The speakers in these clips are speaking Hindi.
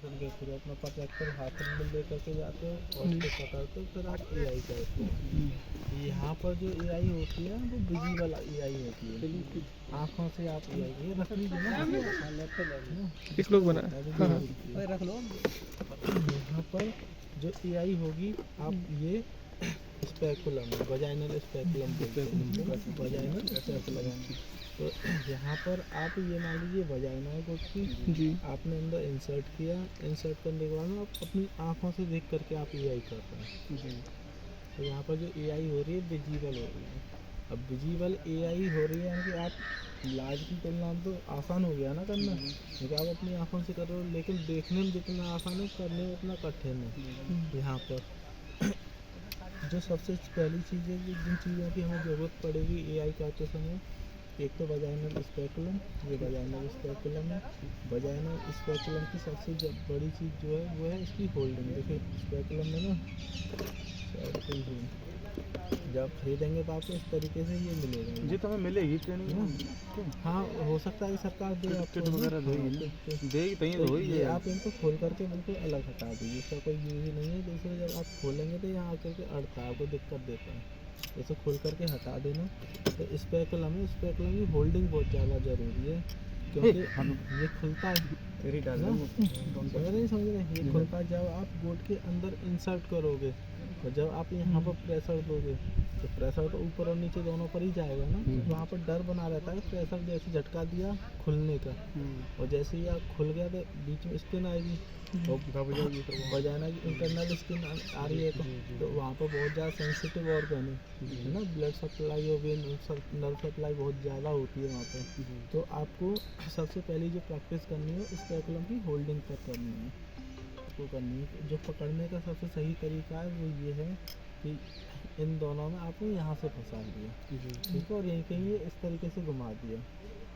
के फिर अपना प्रोजेक्टर हाथ में लेकर के जाते हो और उसको पकड़ते हो, फिर आप एआई करते हो। यहाँ पर जो एआई होती है वो विजिबल एआई होती है, आँखों से आप एआई ये रख लीजिए ना, किस लोग बना रख लो। यहाँ पर जो एआई होगी आप ये speculum vaginal speculum vaginal speculum, तो यहाँ पर आप ये मान लीजिए वजाइना है गोट की जी, आपने अंदर इंसर्ट किया, इंसर्ट करने के बाद में आप अपनी आँखों से देख करके आप एआई कर रहे हैं जी। तो यहाँ पर जो एआई हो रही है विजिबल हो रही है। अब विजिबल एआई हो रही है यानी कि आप लाज की तुलना में तो आसान हो गया ना करना, क्योंकि आप अपनी आँखों से कर रहे हो, लेकिन देखने में जितना आसान है करने में उतना कठिन है। यहाँ पर जो सबसे पहली चीज़ है जिन चीज़ों की हमें ज़रूरत पड़ेगी एआई करते समय, एक तो वजाइनल स्पेकुलम, ये वजाइनल स्पेकुलम है। वजाइनल स्पेकुलम की सबसे बड़ी चीज़ जो है वो है इसकी होल्डिंग। देखिए स्पेकुलम में ना जब खरीदेंगे तो आपको इस तरीके से ये मिलेगा जी, तो हमें मिलेगी ट्रेनिंग? हाँ हो सकता है सरकार दे आपको किट वगैरह देगी तहीं तो होगी ये आप इनको खोल करके बिल्कुल अलग हटा दीजिए, इसका कोई यूज़ ही नहीं है। दूसरा जब आप खोलेंगे तो यहाँ आकर के अड़ता है, आपको दिक्कत देता है, इसे खोल करके हटा देना। तो स्पेकुलम है, स्पेकुलम की होल्डिंग बहुत ज़्यादा ज़रूरी है क्योंकि ये खुलता है नहीं समझ रहे, ये खुलता है जब आप बोर्ड के अंदर इंसर्ट करोगे और जब आप यहाँ पर प्रेशर दोगे तो प्रेशर तो ऊपर और नीचे दोनों पर ही जाएगा ना, तो वहाँ पर डर बना रहता है प्रेशर जैसे झटका दिया खुलने का, और जैसे ही आप खुल गया तो बीच में स्किन आएगी और वजाइना की इंटरनल स्किन आ रही है तो वहाँ पर बहुत ज़्यादा सेंसिटिव ऑर्गन है ना, ब्लड सप्लाई और वेन नर्व सप्लाई बहुत ज़्यादा होती है वहाँ पर। तो आपको सबसे पहले जो प्रैक्टिस करनी है स्पेकुलम की होल्डिंग पर करनी है, आपको करनी है। जो पकड़ने का सबसे सही तरीका है वो ये है कि इन दोनों में आपको यहाँ से फंसा दिया, ठीक है, और यहीं कहीं इस तरीके से घुमा दिया,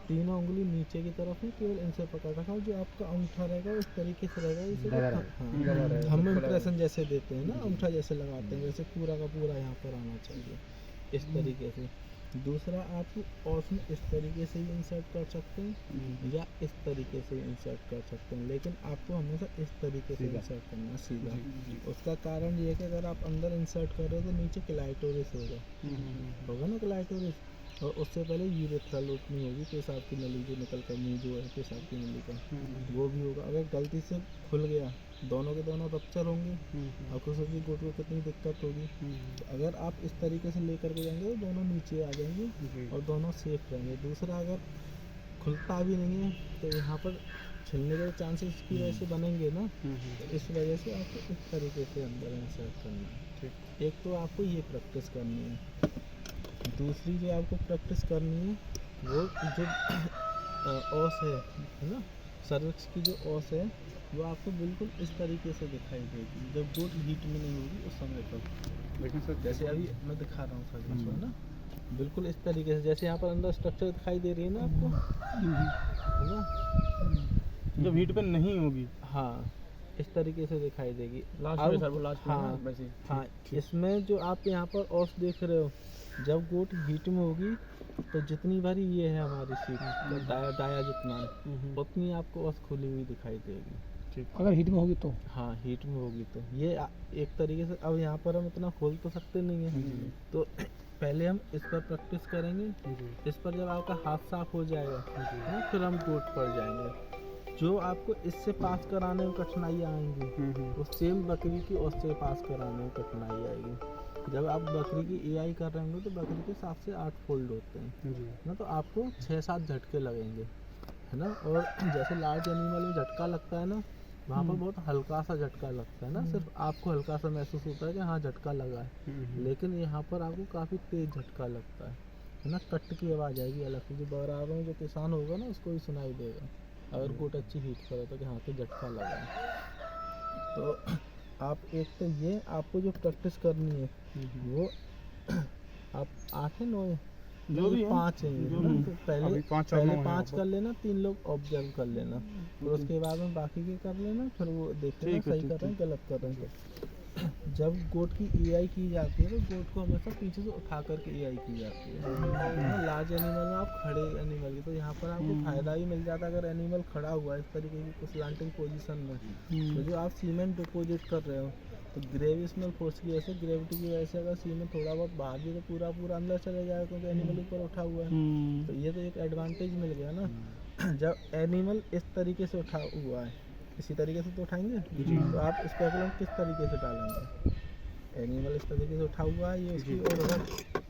तीनों उंगली नीचे की तरफ है, केवल इनसे पकड़ रखा, जो आपका अंगूठा रहेगा इस तरीके से रहेगा, इसे हम इम्प्रेशन जैसे देते हैं ना, अंगूठा जैसे लगाते हैं वैसे पूरा का पूरा यहाँ पर आना चाहिए इस तरीके से। दूसरा आप ऑप्शन इस तरीके से ही इंसर्ट कर सकते हैं या इस तरीके से इंसर्ट कर सकते हैं, लेकिन आपको हमेशा इस तरीके से इंसर्ट करना सीधा। उसका कारण ये है कि अगर आप अंदर इंसर्ट कर रहे हो तो नीचे क्लाइटोरिस होगा ना क्लाइटोरिस, और उससे पहले यूरेथ्रल ओपनिंग होगी, पेशाब की नली जो निकल कर मुँह जो है पेशाब की नली का वो भी होगा। अगर गलती से खुल गया दोनों के दोनों रप्चर होंगे, आपको सोचिए गोट को कितनी दिक्कत होगी। तो अगर आप इस तरीके से लेकर के जाएंगे तो दोनों नीचे आ जाएंगे और दोनों सेफ रहेंगे। दूसरा अगर खुलता भी नहीं है तो यहाँ पर छिलने के चांसेस की वजह से बनेंगे ना, तो इस वजह से आपको इस तरीके से अंदर इंसर्ट करना है। एक तो आपको ये प्रैक्टिस करनी है, दूसरी जो आपको प्रैक्टिस करनी है वो जो ऑस है ना, सर्विक्स की जो ऑस है वो आपको बिल्कुल इस तरीके से दिखाई देगी जब गोट हीट में नहीं होगी उस समय पर। लेकिन सर जैसे अभी मैं दिखा रहा हूँ सर्विक्स में ना, बिल्कुल इस तरीके से जैसे यहाँ पर अंदर स्ट्रक्चर दिखाई दे रही है ना आपको, है ना, जब हीट पे नहीं होगी हाँ इस तरीके से दिखाई देगी लास्ट में सर, वो लास्ट में हाँ वैसे। हाँ, इसमें जो आप यहाँ पर ऑस देख रहे हो जब गोट हीट में होगी तो जितनी बारी ये है हमारी सीट तो डाया जितना उतनी आपको ऑस खुली हुई दिखाई देगी। ठीक, अगर हीट में होगी तो हाँ हीट में होगी तो ये एक तरीके से। अब यहाँ पर हम इतना खोल तो सकते नहीं हैं, तो पहले हम इस पर प्रैक्टिस करेंगे, इस पर जब आपका हाथ साफ हो जाएगा फिर हम गोट पर जाएंगे। जो आपको इससे पास कराने में कठिनाई आएंगी वो सेम बकरी की उससे पास कराने में कठिनाई आएगी। जब आप बकरी की एआई कर रहे होंगे तो बकरी के 7 से 8 फोल्ड होते हैं ना, तो आपको 6-7 झटके लगेंगे, है ना। और जैसे लार्ज एनिमल में झटका लगता है ना, वहाँ पर बहुत हल्का सा झटका लगता है ना, सिर्फ आपको हल्का सा महसूस होता है कि हाँ झटका लगा है, लेकिन यहाँ पर आपको काफ़ी तेज़ झटका लगता है ना। कट की आवाज़ आएगी अलग से, जो बराबर में जो किसान होगा ना उसको भी सुनाई देगा अगर गोट अच्छी हीट करे तो कि हाँ तो झटका लगा है। तो आप एक तो ये आपको जो प्रैक्टिस करनी है वो आप 8 है 9 है जो भी 5 है तो पहले 5 कर लेना, 3 लोग ऑब्जर्व कर लेना, फिर उसके बाद में बाकी के कर लेना, फिर वो देख लेना सही कर रहे हैं गलत कर रहे हैं। जब गोट की ईआई की जाती है तो गोट को हमेशा पीछे से उठा करके ईआई की जाती है। लार्ज एनिमल में आप खड़े एनिमल की, तो यहाँ पर आपको फ़ायदा ही मिल जाता है। अगर एनिमल खड़ा हुआ है इस तरीके की स्लांटिंग पोजीशन में, तो जो आप सीमेंट डिपोजिट कर रहे हो तो ग्रेविशनल फोर्स की वजह से, ग्रेविटी की वजह से अगर सीमेंट थोड़ा बहुत बाहर भी तो पूरा पूरा अंदर चले जाएगा, क्योंकि एनिमल ऊपर उठा हुआ है। तो ये तो एक एडवांटेज मिल गया ना। जब एनिमल इस तरीके से उठा हुआ है, इसी तरीके से तो उठाएंगे, तो आप स्पेकुलम किस तरीके से डालेंगे? एनिमल इस तरीके से उठा हुआ है, ये उसकी और अगर